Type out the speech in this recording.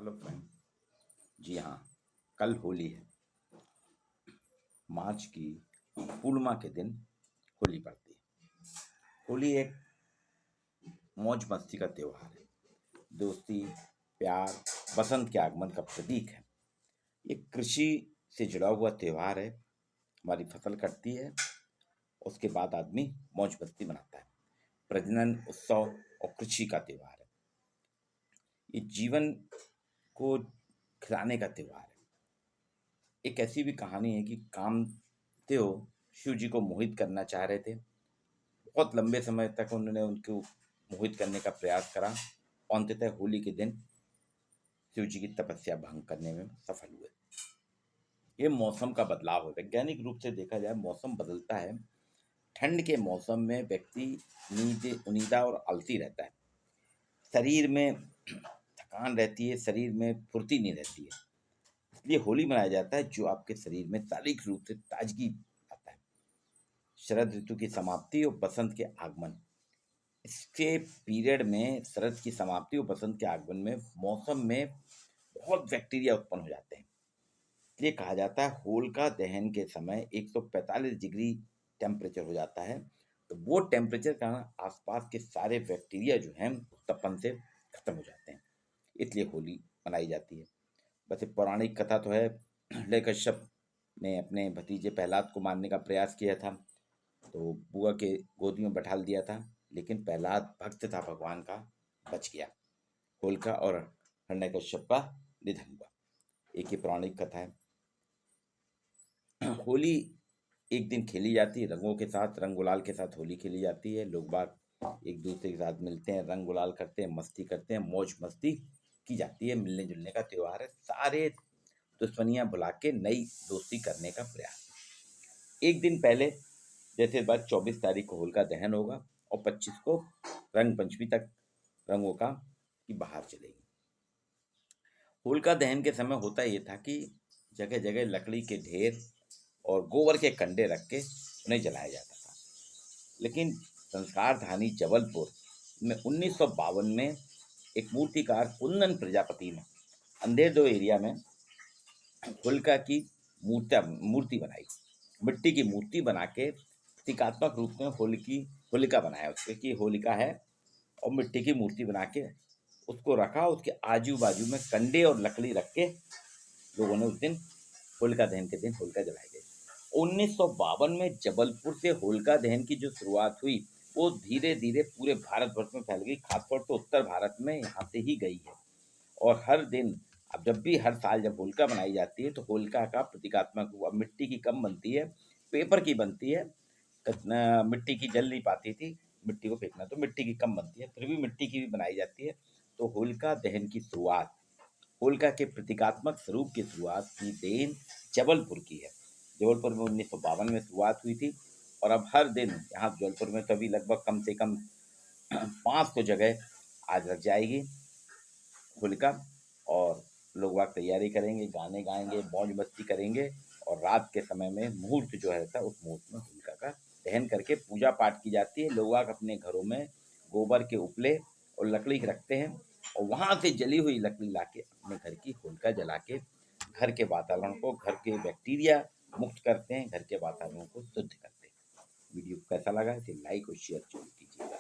Hello friend. जी हाँ, कल होली है। मार्च की पूर्णिमा के दिन होली पड़ती है। होली एक मौज मस्ती का त्योहार है। दोस्ती, प्यार, बसंत के आगमन का प्रतीक है। ये कृषि से जुड़ा हुआ त्योहार है। हमारी फसल कटती है, उसके बाद आदमी मौज मस्ती मनाता है। प्रजनन उत्सव और कृषि का त्योहार है। ये जीवन को खिलाने का त्योहार है। एक ऐसी भी कहानी है कि कामदेव शिव जी को मोहित करना चाह रहे थे। बहुत लंबे समय तक उन्होंने उनको मोहित करने का प्रयास करा। अंततः होली के दिन शिव जी की तपस्या भंग करने में सफल हुए। ये मौसम का बदलाव है। वैज्ञानिक रूप से देखा जाए, मौसम बदलता है। ठंड के मौसम में व्यक्ति उनीदा और आलसी रहता है। शरीर में थकान रहती है, शरीर में फुर्ती नहीं रहती है। इसलिए होली मनाया जाता है, जो आपके शरीर में शारीरिक रूप से ताजगी लाता है। शरद ऋतु की समाप्ति और बसंत के आगमन, इसके पीरियड में, शरद की समाप्ति और बसंत के आगमन में मौसम में बहुत बैक्टीरिया उत्पन्न हो जाते हैं। इसलिए कहा जाता है होलिका दहन के समय 145 डिग्री टेम्परेचर हो जाता है। तो वो टेम्परेचर का आसपास के सारे बैक्टीरिया जो हैं तपन से खत्म हो जाते हैं। इसलिए होली मनाई जाती है। वैसे पौराणिक कथा तो है, हिरण्यकश्यप ने अपने भतीजे प्रहलाद को मारने का प्रयास किया था, तो बुआ के गोदी में बैठा दिया था, लेकिन प्रहलाद भक्त था भगवान का, बच गया। होलिका और हिरण्यकश्यप का निधन हुआ। एक ही पौराणिक कथा है। होली एक दिन खेली जाती है रंगों के साथ, रंग गुलाल के साथ होली खेली जाती है। लोग बाग एक दूसरे के साथ मिलते हैं, रंग गुलाल करते हैं, मस्ती करते हैं, मौज मस्ती की जाती है। मिलने जुलने का त्योहार है। सारे दुश्मनियां भुला के नई दोस्ती करने का प्रयास। एक दिन पहले, जैसे इस बार 24 तारीख को होलिका दहन होगा और 25 को रंग पंचमी तक रंगों का की बहार चलेगी। होलिका दहन के समय होता ये था कि जगह जगह लकड़ी के ढेर और गोबर के कंडे रख के उन्हें जलाया जाता था। लेकिन संस्कार धानी जबलपुर में 1952 में एक मूर्तिकार कुंदन प्रजापति ने अंधेरदो एरिया में होलिका की मूर्ति बनाई। मिट्टी की मूर्ति बना के प्रतीकात्मक रूप में होलिका बनाया, उसके कि होलिका है, और मिट्टी की मूर्ति बना के उसको रखा। उसके आजू बाजू में कंडे और लकड़ी रख के लोगों ने उस दिन होलिका दहन के दिन होलिका जलाई गई। 1952 में जबलपुर से होलिका दहन की जो शुरुआत हुई, वो धीरे धीरे पूरे भारतवर्ष में फैल गई। खासतौर पर उत्तर भारत में यहाँ से ही गई है। और हर दिन, अब जब भी हर साल जब होलिका मनाई जाती है, तो होलिका का प्रतीकात्मक हुआ। मिट्टी की कम बनती है, पेपर की बनती है। मिट्टी की जल नहीं पाती थी, मिट्टी को फेंकना, तो मिट्टी की कम बनती है, फिर भी मिट्टी की भी बनाई जाती है। तो होलिका दहन की शुरुआत, होलिका के प्रतीकात्मक स्वरूप की शुरुआत की देन जबलपुर की है। जबलपुर में 1952 में शुरुआत हुई थी। और अब हर दिन यहाँ जबलपुर में कभी लगभग कम से कम 500 जगह आज लग जाएगी होलिका। और लोग वहाँ तैयारी करेंगे, गाने गाएंगे, मौज मस्ती करेंगे। और रात के समय में मुहूर्त जो है था, उस मुहूर्त में होलिका का दहन करके पूजा पाठ की जाती है। लोग अपने घरों में गोबर के उपले और लकड़ी रखते हैं, और वहाँ से जली हुई लकड़ी लाके अपने घर की होलिका जला के घर के वातावरण को, घर के बैक्टीरिया मुक्त करते हैं, घर के वातावरण को शुद्ध करते हैं। वीडियो कैसा लगा इसे लाइक और शेयर जरूर कीजिएगा।